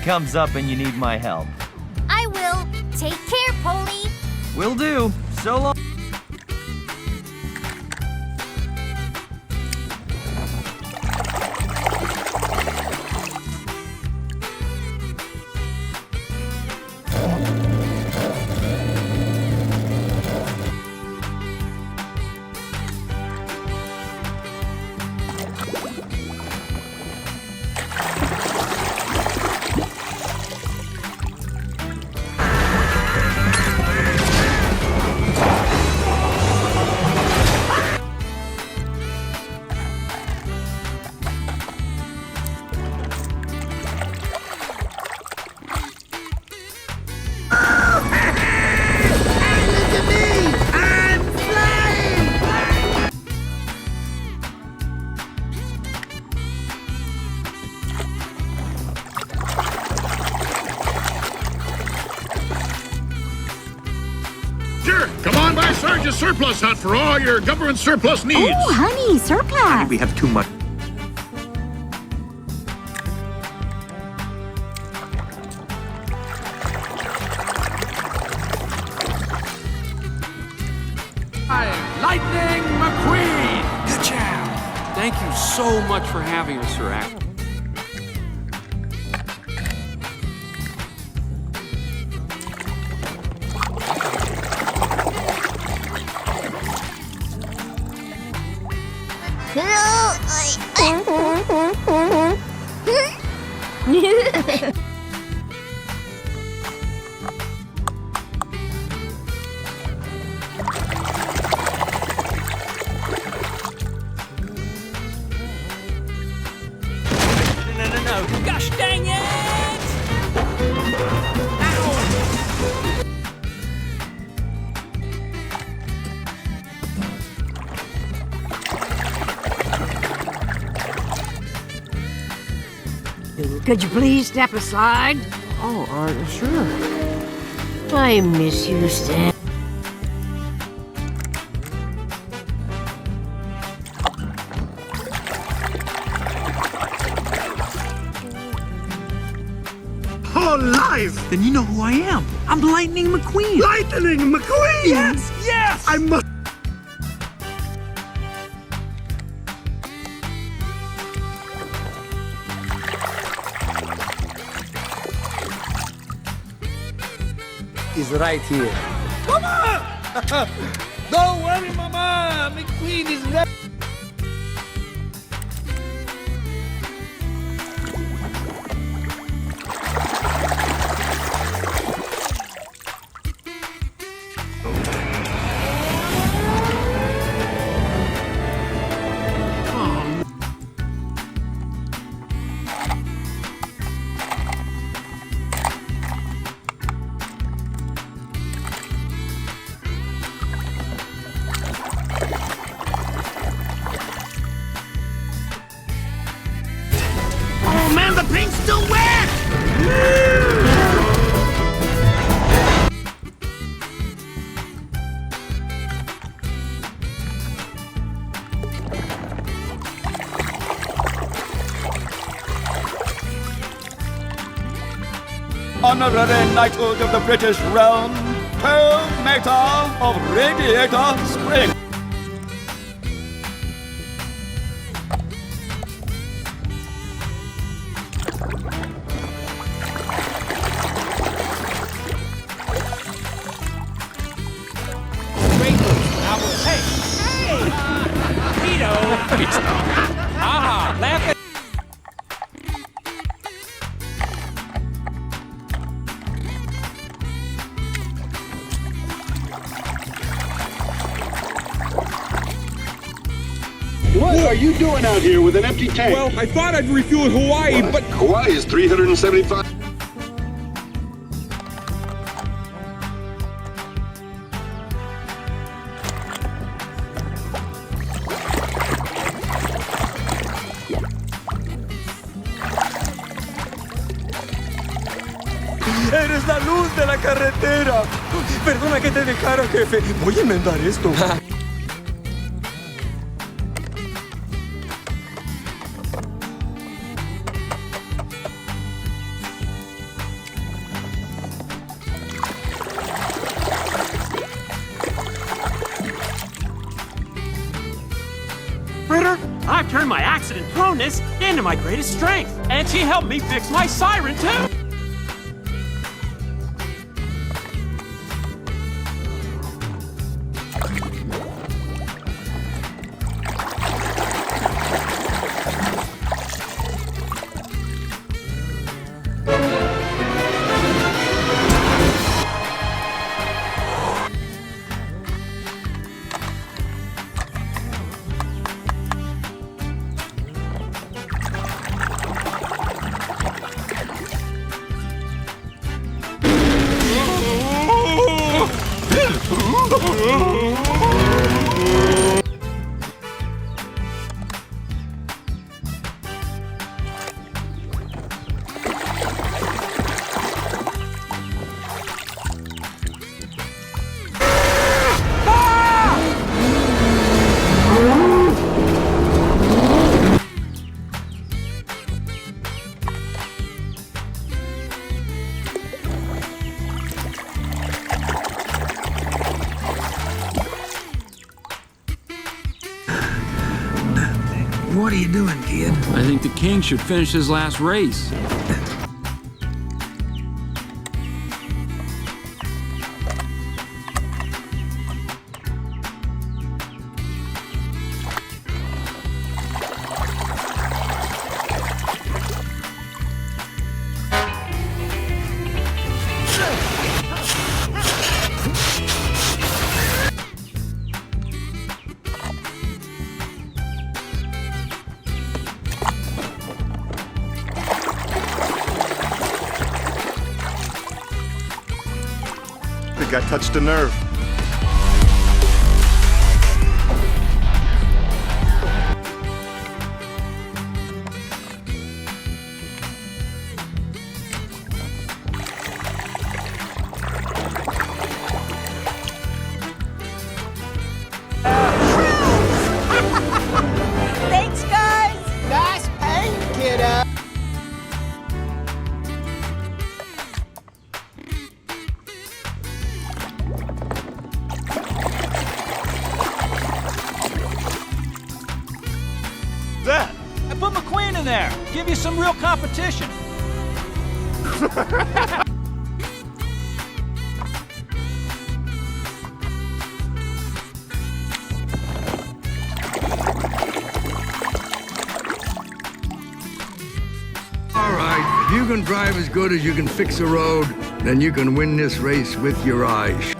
anything comes up and you need my help. I will. Take care, Polly. Will do. So long. Come on by Sarge's surplus hunt for all your government surplus needs. Oh, honey, surplus. We have too much. Lightning McQueen! Good job! Thank you so much for having us, Sir Act. No. Gosh dang it! Ow! Could you please step aside? Oh, sure. I miss you, Stan. Oh, live! Then you know who I am. I'm Lightning McQueen. Lightning McQueen! Yes, yes! I must... Is right here. Mama! Don't worry, Mama! McQueen is ready. Oh, man, the paint's still wet! Honorary knighthood of the British realm, Tomica of Radiator Spring. Aha! Laugh at What are you doing out here with an empty tank? Well, I thought I'd refuel in Hawaii, but Hawaii is 375. ¡Eres la luz de la carretera! Perdona que te dejara, jefe. Voy a enmendar esto. turned my accident proneness into my greatest strength. And she helped me fix my siren, too. What are you doing, kid? I think the king should finish his last race. I think I touched a nerve. Thanks, guys. Nice paint, kiddo. That. I put McQueen in there. Give you some real competition. All right, if you can drive as good as you can fix a road, then you can win this race with your eyes.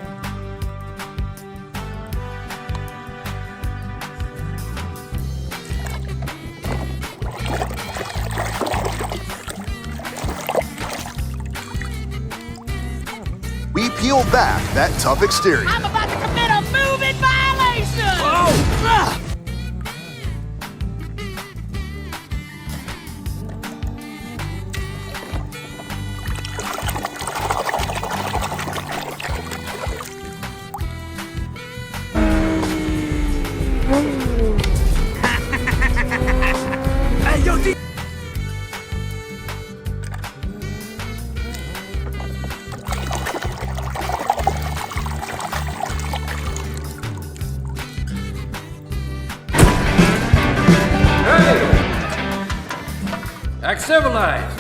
We peel back that tough exterior. I'm about to commit a moving violation. Oh! Hey, yo, D. Act civilized.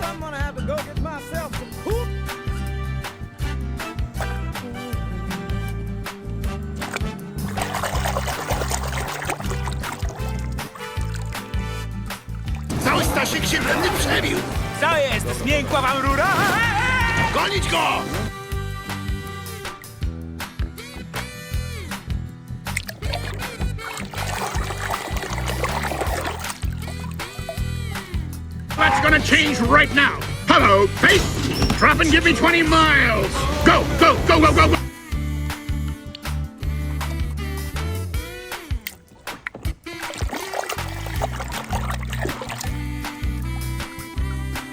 I'm gonna have to go get myself some poop. Cały Stasik się we mnie przebił. Co jest? Zmiękła wam rura? Gonić go! That's gonna change right now. Hello, face. Drop and give me 20 miles. Go, go, go, go, go, go.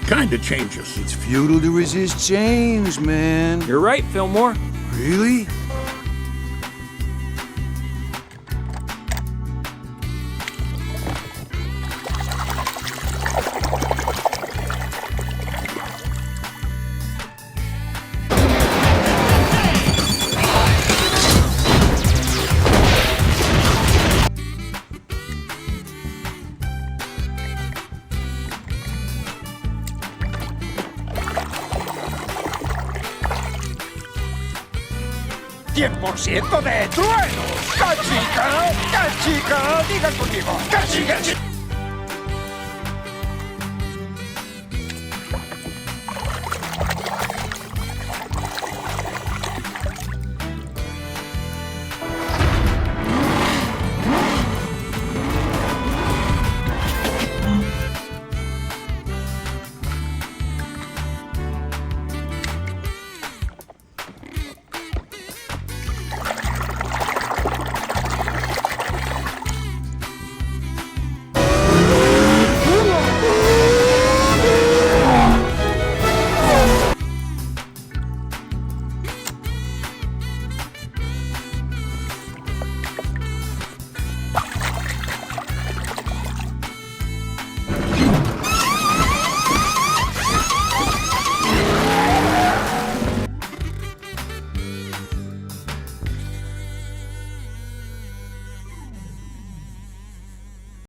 Kinda changes. It's futile to resist change, man. You're right, Fillmore. Really? 100% de truenos. ¡Cachica! ¡Cachica! Digan conmigo. ¡Cachica!